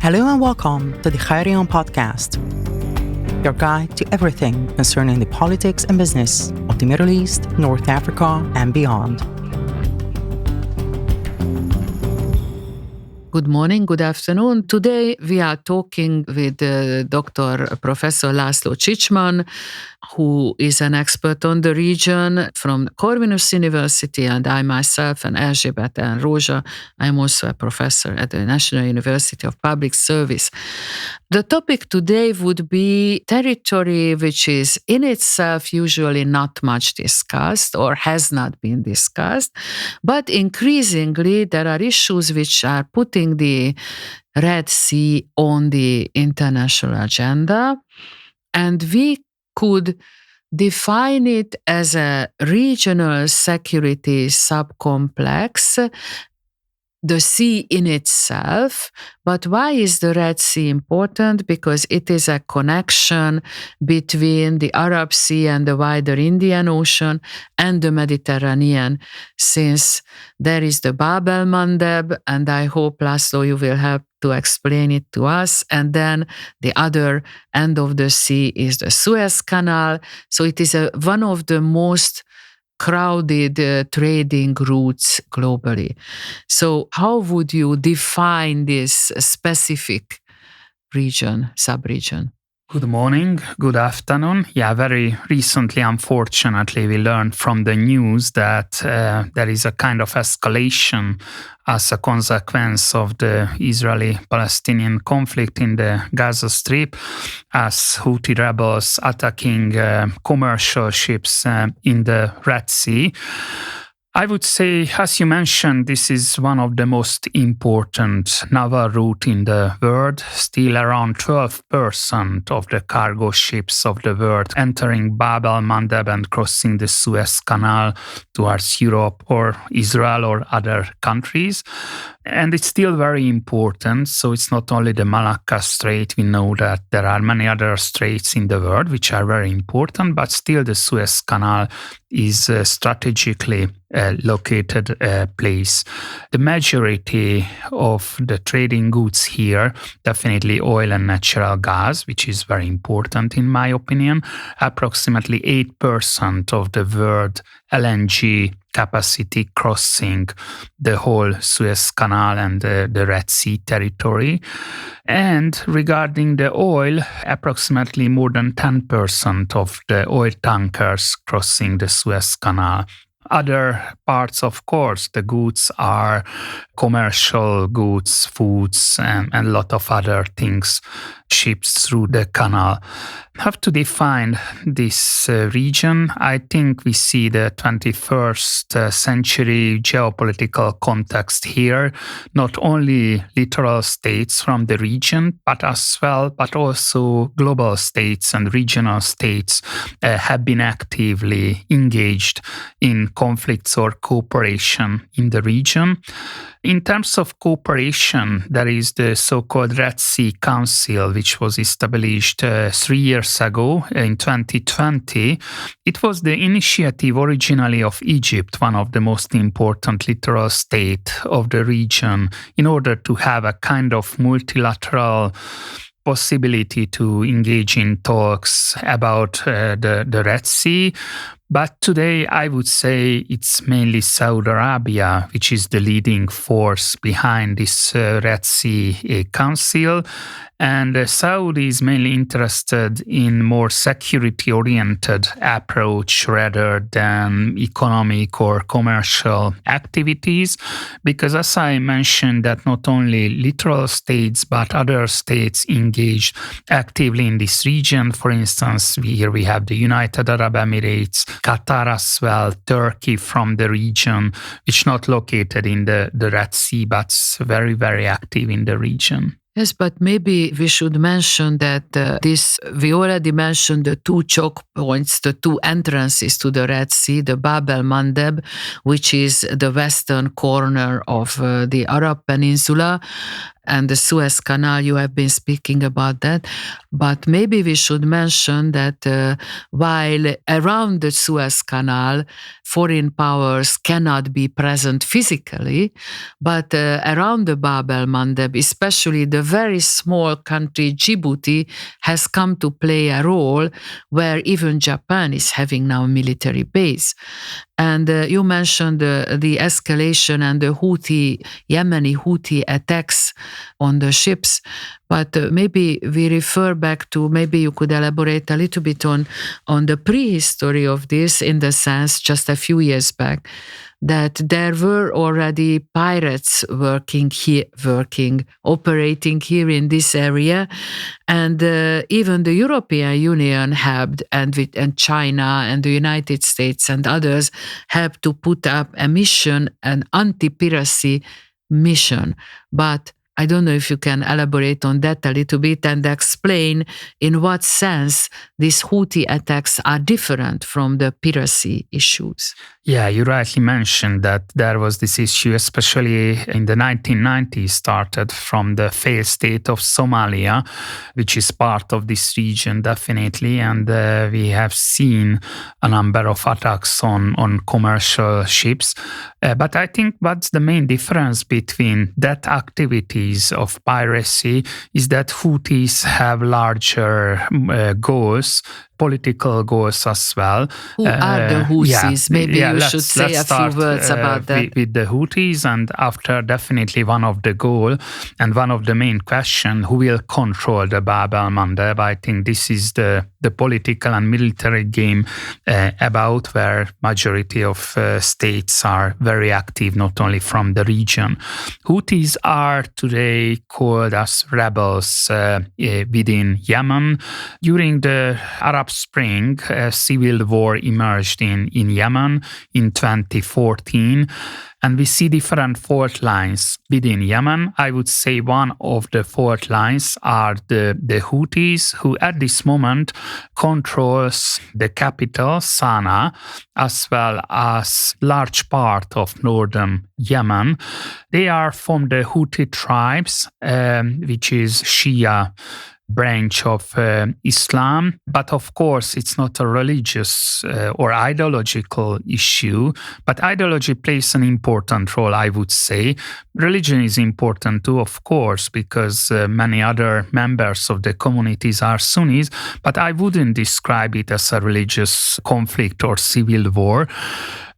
Hello and welcome to the Khayrion Podcast, your guide to everything concerning the politics and business of the Middle East, North Africa, and beyond. Good morning, good afternoon. Today we are talking with Dr. Professor László Csicsmann, who is an expert on the region from Corvinus University, and I myself and Erzsébet N. Rózsa. I'm also a professor at the National University of Public Service. The topic today would be territory which is in itself usually not much discussed or has not been discussed, but increasingly there are issues which are putting the Red Sea on the international agenda, and we could define it as a regional security subcomplex, the sea in itself. But why is the Red Sea important? Because it is a connection between the Arab Sea and the wider Indian Ocean and the Mediterranean, since there is the Bab el-Mandeb, and I hope, László, you will help to explain it to us. And then the other end of the sea is the Suez Canal. So it is one of the most crowded trading routes globally. So how would you define this specific region, sub-region? Good morning, good afternoon. Yeah, very recently, unfortunately, we learned from the news that there is a kind of escalation as a consequence of the Israeli-Palestinian conflict in the Gaza Strip, as Houthi rebels attacking commercial ships in the Red Sea. I would say, as you mentioned, this is one of the most important naval route in the world. Still around 12% of the cargo ships of the world entering Bab el-Mandeb and crossing the Suez Canal towards Europe or Israel or other countries. And it's still very important. So it's not only the Malacca Strait. We know that there are many other straits in the world which are very important, but still the Suez Canal is strategically located place. The majority of the trading goods here, definitely oil and natural gas, which is very important in my opinion. Approximately 8% of the world LNG capacity crossing the whole Suez Canal and the Red Sea territory. And regarding the oil, approximately more than 10% of the oil tankers crossing the Suez Canal. Other parts, of course, the goods are commercial goods, foods, and a lot of other things ships through the canal. Have to define this region. I think we see the 21st century geopolitical context here, not only littoral states from the region, but also global states and regional states have been actively engaged in conflicts or cooperation in the region. In terms of cooperation, there is the so-called Red Sea Council, which was established 3 years ago in 2020. It was the initiative originally of Egypt, one of the most important littoral states of the region, in order to have a kind of multilateral possibility to engage in talks about the Red Sea. But today, I would say it's mainly Saudi Arabia, which is the leading force behind this Red Sea Council. And Saudi is mainly interested in more security-oriented approach rather than economic or commercial activities. Because as I mentioned, that not only littoral states, but other states engaged actively in this region. For instance, here we have the United Arab Emirates, Qatar as well, Turkey from the region, which not located in the Red Sea, but very, very active in the region. Yes, but maybe we should mention that we already mentioned the two choke points, the two entrances to the Red Sea, the Bab el-Mandeb, which is the western corner of the Arab Peninsula, and the Suez Canal, you have been speaking about that. But maybe we should mention that while around the Suez Canal, foreign powers cannot be present physically, but around the Bab el-Mandeb, especially the very small country Djibouti, has come to play a role where even Japan is having now a military base. And you mentioned the escalation and the Yemeni Houthi attacks on the ships. But maybe we refer back to, maybe you could elaborate a little bit on the prehistory of this, in the sense just a few years back, that there were already pirates operating here in this area. And even the European Union helped, and China and the United States and others helped to put up a mission, an anti-piracy mission. But I don't know if you can elaborate on that a little bit and explain in what sense these Houthi attacks are different from the piracy issues. Yeah, you rightly mentioned that there was this issue, especially in the 1990s, started from the failed state of Somalia, which is part of this region, definitely. And we have seen a number of attacks on commercial ships. But I think what's the main difference between that activities of piracy is that Houthis have larger goals, political goals as well. Who are the Houthis? Maybe you should say a few words about that. With the Houthis, and after definitely one of the goal and one of the main question, who will control the Bab el-Mandeb? I think this is the political and military game about where majority of states are very active, not only from the region. Houthis are today called as rebels within Yemen. During the Arab Spring, a civil war emerged in Yemen in 2014. And we see different fault lines within Yemen. I would say one of the fault lines are the Houthis, who at this moment controls the capital, Sana'a, as well as large part of northern Yemen. They are from the Houthi tribes, which is Shia branch of Islam. But of course, it's not a religious or ideological issue, but ideology plays an important role, I would say. Religion is important too, of course, because many other members of the communities are Sunnis, but I wouldn't describe it as a religious conflict or civil war.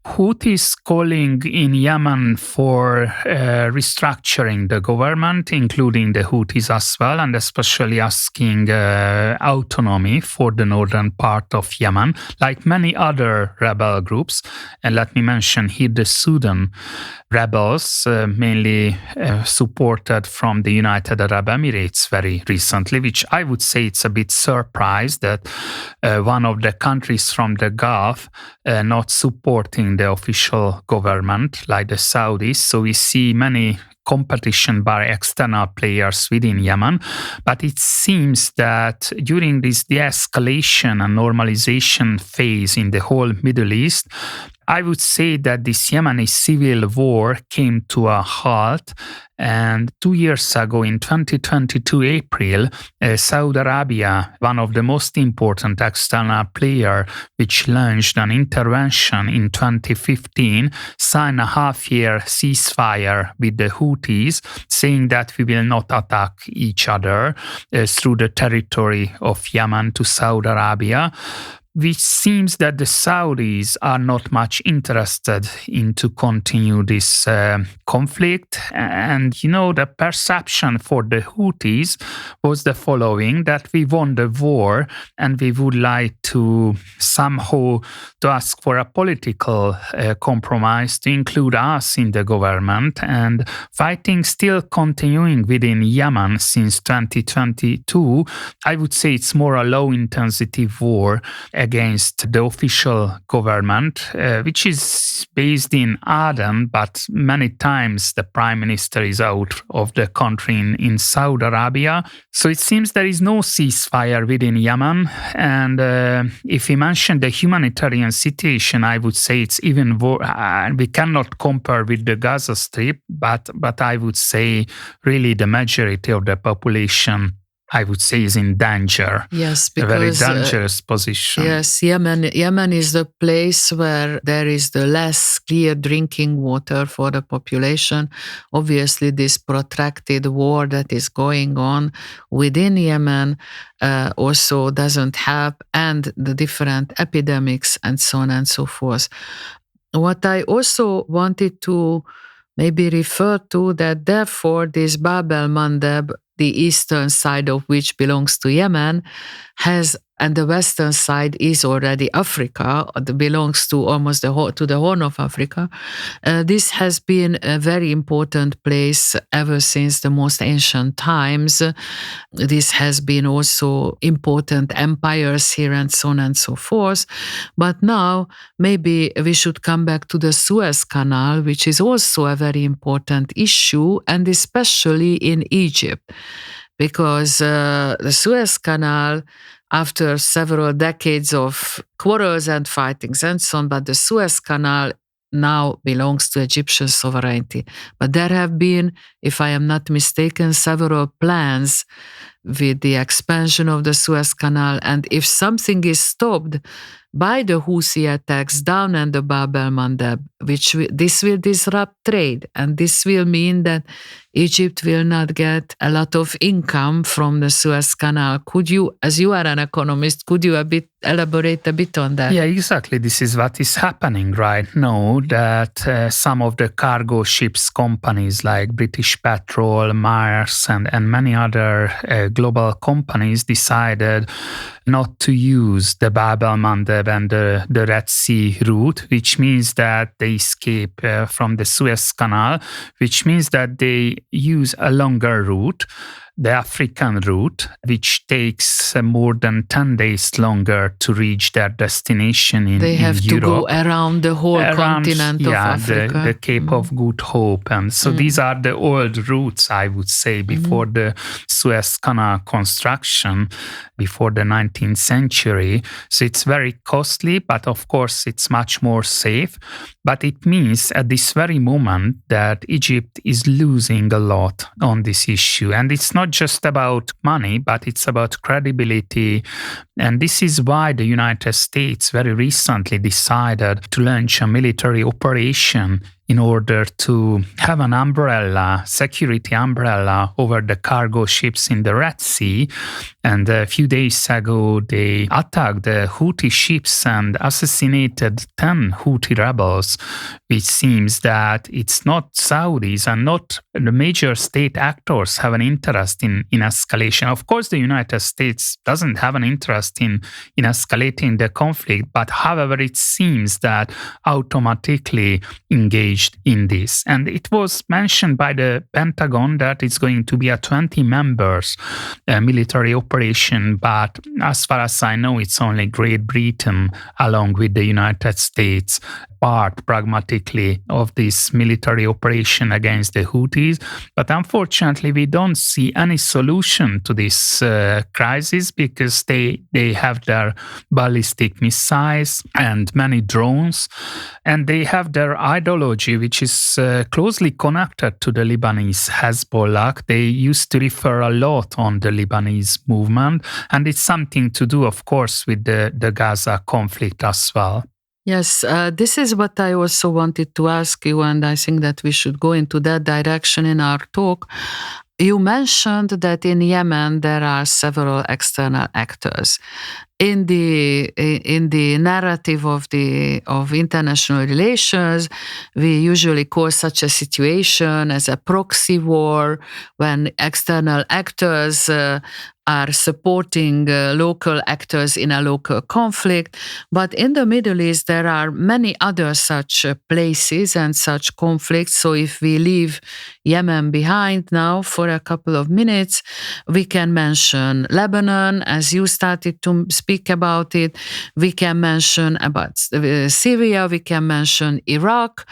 Houthis calling in Yemen for restructuring the government, including the Houthis as well, and especially asking autonomy for the northern part of Yemen, like many other rebel groups. And let me mention here the Sudan rebels, mainly supported from the United Arab Emirates very recently, which I would say it's a bit surprised that one of the countries from the Gulf not supporting the official government like the Saudis. So we see many competition by external players within Yemen. But it seems that during this de-escalation and normalization phase in the whole Middle East, I would say that this Yemeni civil war came to a halt. And 2 years ago, in 2022 April, Saudi Arabia, one of the most important external players, which launched an intervention in 2015, signed a half-year ceasefire with the Houthis, saying that we will not attack each other through the territory of Yemen to Saudi Arabia, which seems that the Saudis are not much interested in to continue this conflict. And, the perception for the Houthis was the following, that we won the war and we would like to somehow to ask for a political compromise to include us in the government. And fighting still continuing within Yemen since 2022, I would say it's more a low-intensity war against the official government, which is based in Aden, but many times the prime minister is out of the country in Saudi Arabia. So it seems there is no ceasefire within Yemen. And if we mention the humanitarian situation, I would say it's even we cannot compare with the Gaza Strip, but I would say really the majority of the population, I would say, is in danger. Yes, because a very dangerous position. Yes, Yemen is the place where there is the less clear drinking water for the population. Obviously, this protracted war that is going on within Yemen also doesn't help, and the different epidemics and so on and so forth. What I also wanted to maybe refer to, that therefore this Bab el-Mandeb, the eastern side of which belongs to Yemen, and the western side is already Africa, belongs to almost to the Horn of Africa. This has been a very important place ever since the most ancient times. This has been also important empires here and so on and so forth. But now maybe we should come back to the Suez Canal, which is also a very important issue, and especially in Egypt, because the Suez Canal, after several decades of quarrels and fightings and so on, but the Suez Canal now belongs to Egyptian sovereignty. But there have been, if I am not mistaken, several plans with the expansion of the Suez Canal. And if something is stopped by the Houthi attacks down in the Bab el-Mandeb, this will disrupt trade, and this will mean that Egypt will not get a lot of income from the Suez Canal. Could you, as you are an economist, could you elaborate a bit on that? Yeah, exactly. This is what is happening right now, that some of the cargo ships companies like British Petrol, Maersk, and many other global companies decided not to use the Bab el-Mandeb and the Red Sea route, which means that they escape from the Suez Canal, which means that they use a longer route, the African route, which takes more than 10 days longer to reach their destination in Europe. They have to go around the whole continent of Africa. The Cape of Good Hope. And so these are the old routes, I would say, before the Suez Canal construction, before the 19th century. So it's very costly, but of course it's much more safe. But it means at this very moment that Egypt is losing a lot on this issue. And it's not just about money, but it's about credibility. And this is why the United States very recently decided to launch a military operation in order to have an umbrella, security umbrella over the cargo ships in the Red Sea. And a few days ago, they attacked the Houthi ships and assassinated 10 Houthi rebels, which seems that it's not Saudis and not the major state actors have an interest in escalation. Of course, the United States doesn't have an interest in escalating the conflict, but however, it seems that automatically engaged in this. And it was mentioned by the Pentagon that it's going to be a 20 members military operation, but as far as I know, it's only Great Britain along with the United States part pragmatically of this military operation against the Houthis. But unfortunately, we don't see any solution to this crisis because they have their ballistic missiles and many drones, and they have their ideology, which is closely connected to the Lebanese Hezbollah. They used to refer a lot on the Lebanese movement, and it's something to do, of course, with the Gaza conflict as well. Yes, this is what I also wanted to ask you, and I think that we should go into that direction in our talk. You mentioned that in Yemen there are several external actors. In the narrative of international relations, we usually call such a situation as a proxy war, when external actors are supporting local actors in a local conflict. But in the Middle East, there are many other such places and such conflicts. So if we leave Yemen behind now for a couple of minutes, we can mention Lebanon, as you started to speak about it. We can mention about Syria, we can mention Iraq,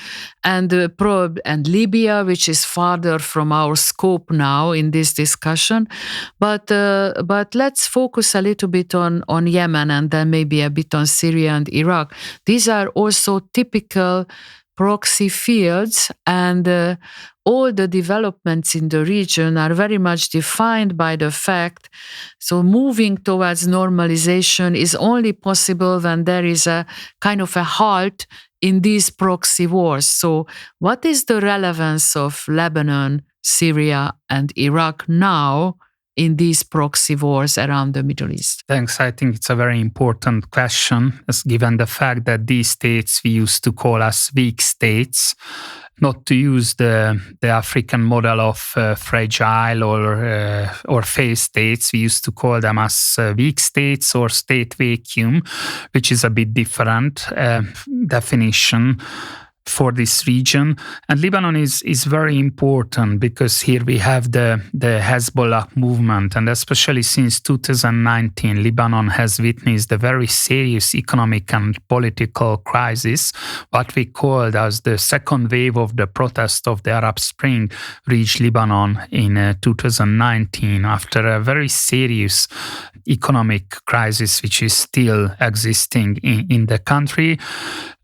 and Libya, which is farther from our scope now in this discussion. But let's focus a little bit on Yemen, and then maybe a bit on Syria and Iraq. These are also typical proxy fields, and all the developments in the region are very much defined by the fact, so moving towards normalization is only possible when there is a kind of a halt in these proxy wars. So what is the relevance of Lebanon, Syria, and Iraq now in these proxy wars around the Middle East? Thanks. I think it's a very important question, as given the fact that these states we used to call as weak states, not to use the African model of fragile or failed states. We used to call them as weak states or state vacuum, which is a bit different definition for this region. And Lebanon is very important because here we have the Hezbollah movement, and especially since 2019, Lebanon has witnessed a very serious economic and political crisis. What we called as the second wave of the protest of the Arab Spring reached Lebanon in 2019 after a very serious economic crisis which is still existing in the country.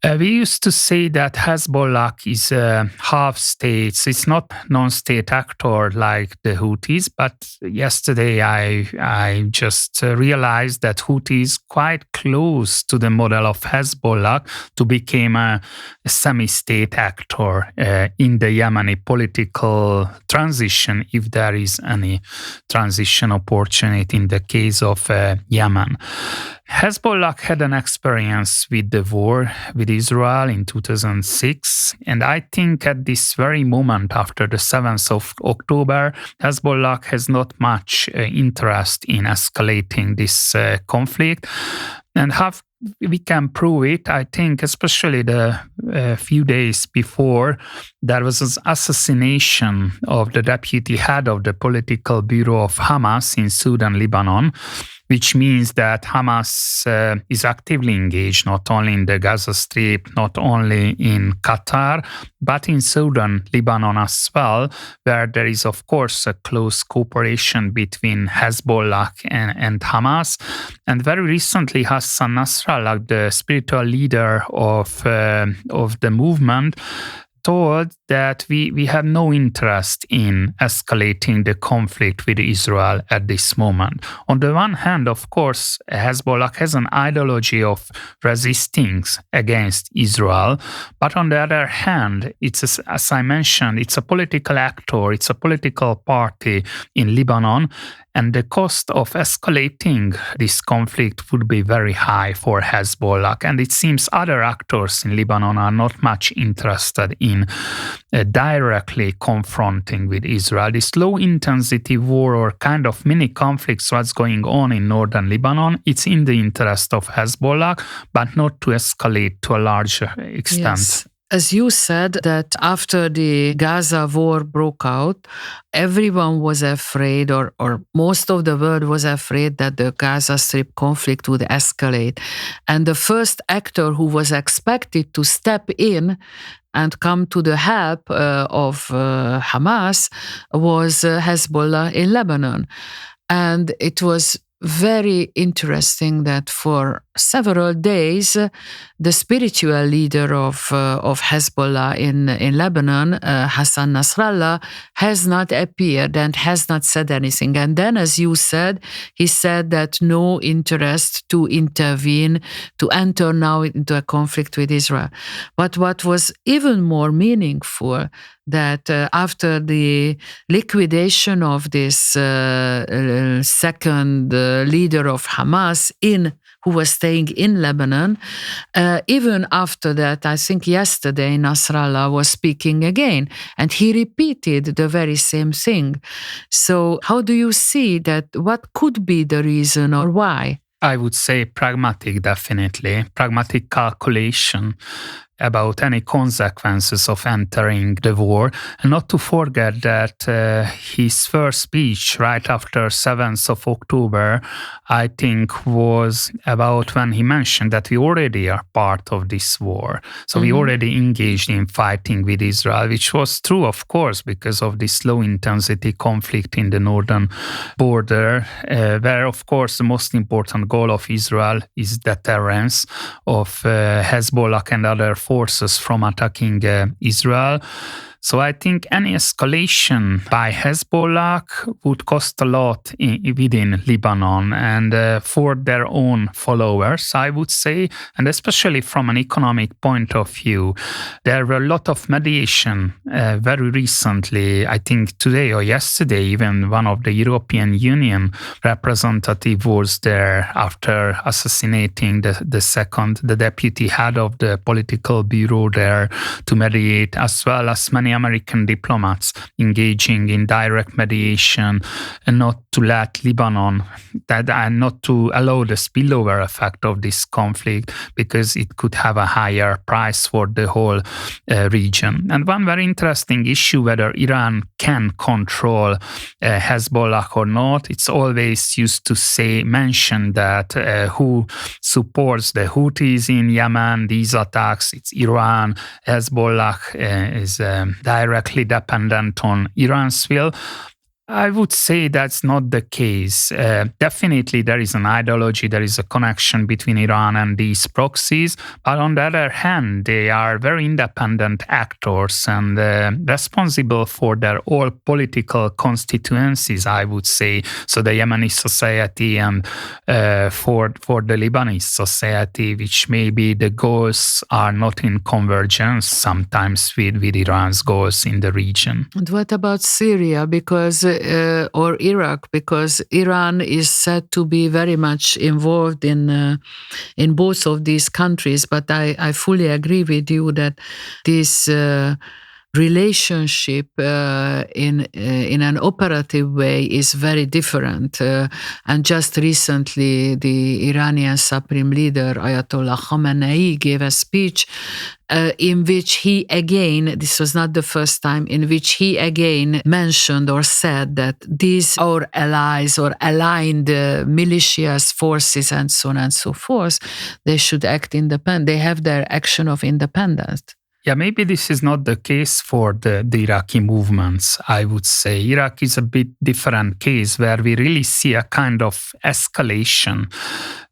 We used to say that Hezbollah is a half state. So it's not non-state actor like the Houthis, but yesterday I just realized that Houthis quite close to the model of Hezbollah to become a semi-state actor in the Yemeni political transition, if there is any transition opportunity in the case of Yemen. Hezbollah had an experience with the war with Israel in 2006, and I think at this very moment, after the 7th of October, Hezbollah has not much interest in escalating this conflict. And how we can prove it, I think, especially the few days before, there was an assassination of the deputy head of the political bureau of Hamas in Sudan, Lebanon, which means that Hamas is actively engaged not only in the Gaza Strip, not only in Qatar, but in Sudan, Lebanon as well, where there is, of course, a close cooperation between Hezbollah and Hamas. And very recently, Hassan Nasrallah, the spiritual leader of the movement, told that we have no interest in escalating the conflict with Israel at this moment. On the one hand, of course, Hezbollah has an ideology of resisting against Israel, but on the other hand, it's, as I mentioned, it's a political actor, it's a political party in Lebanon, and the cost of escalating this conflict would be very high for Hezbollah. And it seems other actors in Lebanon are not much interested in directly confronting with Israel. This low-intensity war or kind of mini conflicts what's going on in northern Lebanon, it's in the interest of Hezbollah, but not to escalate to a larger extent. Yes. As you said, that after the Gaza war broke out, everyone was afraid, or most of the world was afraid that the Gaza Strip conflict would escalate. And the first actor who was expected to step in and come to the help of Hamas was Hezbollah in Lebanon. And it was very interesting that for several days, the spiritual leader of Hezbollah in Lebanon, Hassan Nasrallah, has not appeared and has not said anything. And then, as you said, he said that no interest to intervene, to enter now into a conflict with Israel. But what was even more meaningful, that after the liquidation of this second leader of Hamas who was staying in Lebanon, even after that, I think yesterday Nasrallah was speaking again, and he repeated the very same thing. So how do you see that? What could be the reason, or why? I would say pragmatic, definitely. Pragmatic calculation. about any consequences of entering the war. And not to forget that his first speech right after 7th of October, I think, was about when he mentioned that we already are part of this war. So we already engaged in fighting with Israel, which was true, of course, because of this low-intensity conflict in the northern border, where, of course, the most important goal of Israel is deterrence of Hezbollah and other forces from attacking Israel. So I think any escalation by Hezbollah would cost a lot within Lebanon and for their own followers, I would say, and especially from an economic point of view. There were a lot of mediation very recently, I think today or yesterday, even one of the European Union representative was there after assassinating the deputy head of the political bureau there to mediate, as well as many American diplomats engaging in direct mediation and not to let Lebanon, and not to allow the spillover effect of this conflict, because it could have a higher price for the whole region. And one very interesting issue, whether Iran can control Hezbollah or not, it's always used to mention that who supports the Houthis in Yemen, these attacks, it's Iran. Hezbollah is directly dependent on Iran's will. I would say that's not the case. Definitely there is an ideology, there is a connection between Iran and these proxies, but on the other hand, they are very independent actors and responsible for their all political constituencies, I would say. So the Yemeni society and for the Lebanese society, which maybe the goals are not in convergence sometimes with Iran's goals in the region. And what about Syria? Because or Iraq, because Iran is said to be very much involved in both of these countries. But I fully agree with you that this relationship in an operative way is very different. And just recently, the Iranian Supreme Leader Ayatollah Khamenei gave a speech in which he again, this was not the first time, in which he again mentioned or said that these our allies or aligned militias, forces, and so on and so forth, they should act independent. They have their action of independence. Yeah, maybe this is not the case for the Iraqi movements, I would say. Iraq is a bit different case where we really see a kind of escalation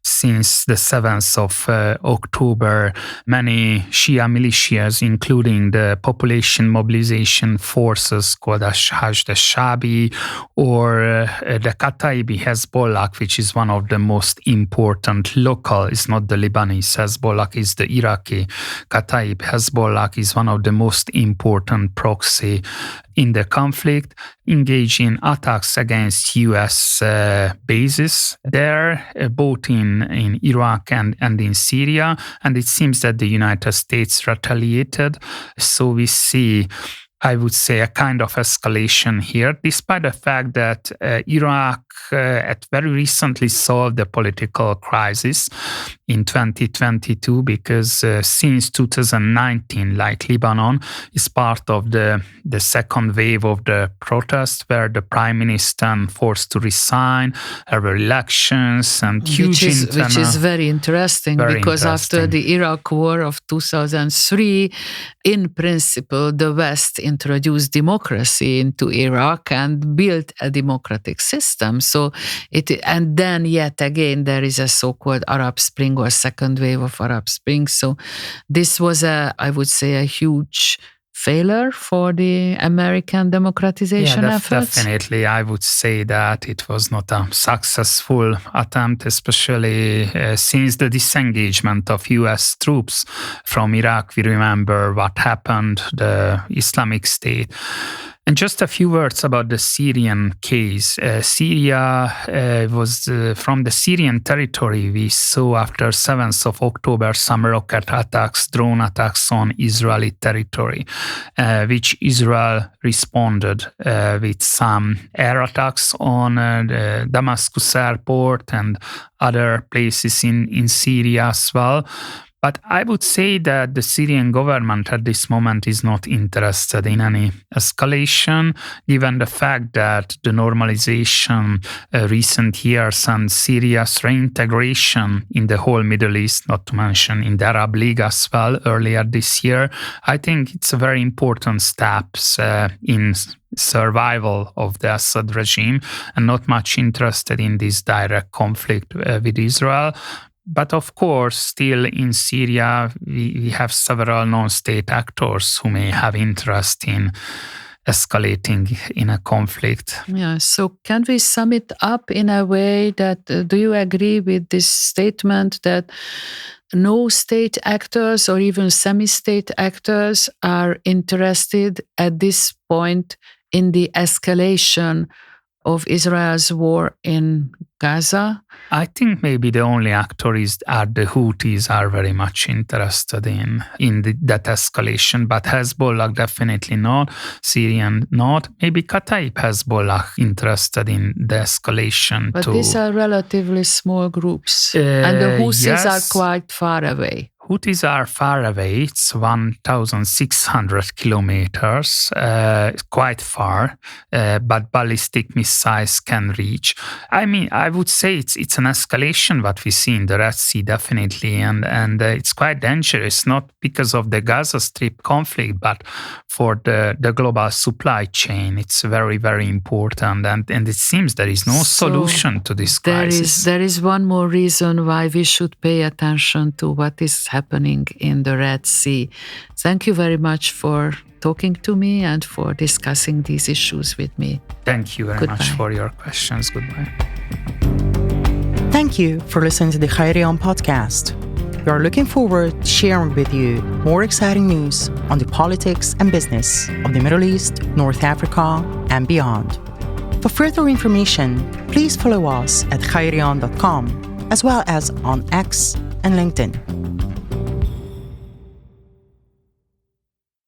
since the 7th of October. Many Shia militias, including the population mobilization forces called Hashd al-Shabi or the Kataibi Hezbollah, which is one of the most important local, it's not the Lebanese Hezbollah, it's the Iraqi Kataib Hezbollah, is one of the most important proxy in the conflict, engage in attacks against U.S. bases there, both in Iraq and in Syria. And it seems that the United States retaliated. So we see, I would say, a kind of escalation here, despite the fact that Iraq had very recently solved the political crisis in 2022, because since 2019, like Lebanon, is part of the second wave of the protest, where the prime minister forced to resign, there were elections and huge which is very interesting, because after the Iraq War of 2003, in principle, the West introduced democracy into Iraq and built a democratic system. So and then yet again there is a so-called Arab Spring or second wave of Arab Spring. So this was I would say, a huge failure for the American democratization efforts? Definitely. I would say that it was not a successful attempt, especially since the disengagement of US troops from Iraq. We remember what happened, the Islamic State. And just a few words about the Syrian case. Syria was from the Syrian territory. We saw after 7th of October some rocket attacks, drone attacks on Israeli territory, which Israel responded with some air attacks on the Damascus airport and other places in Syria as well. But I would say that the Syrian government at this moment is not interested in any escalation, given the fact that the normalization recent years and Syria's reintegration in the whole Middle East, not to mention in the Arab League as well earlier this year. I think it's a very important steps in survival of the Assad regime, and not much interested in this direct conflict with Israel. But of course, still in Syria, we have several non-state actors who may have interest in escalating in a conflict. Yeah, so can we sum it up in a way that, do you agree with this statement that no state actors or even semi-state actors are interested at this point in the escalation of Israel's war in Gaza? I think maybe the only actors are the Houthis are very much interested in that escalation, but Hezbollah definitely not, Syrian not, maybe Kataib Hezbollah interested in the escalation but too. These are relatively small groups, and the Houthis are quite far away. Houthis are far away. It's 1,600 kilometers, quite far, but ballistic missiles can reach. I mean, I would say it's an escalation what we see in the Red Sea, definitely, and it's quite dangerous, not because of the Gaza Strip conflict, but for the global supply chain. It's very, very important, and it seems there is no solution to this crisis. There is one more reason why we should pay attention to what is happening in the Red Sea. Thank you very much for talking to me and for discussing these issues with me. Thank you very much for your questions. Goodbye. Thank you for listening to the Hayrion podcast. We are looking forward to sharing with you more exciting news on the politics and business of the Middle East, North Africa, and beyond. For further information, please follow us at hayrion.com as well as on X and LinkedIn.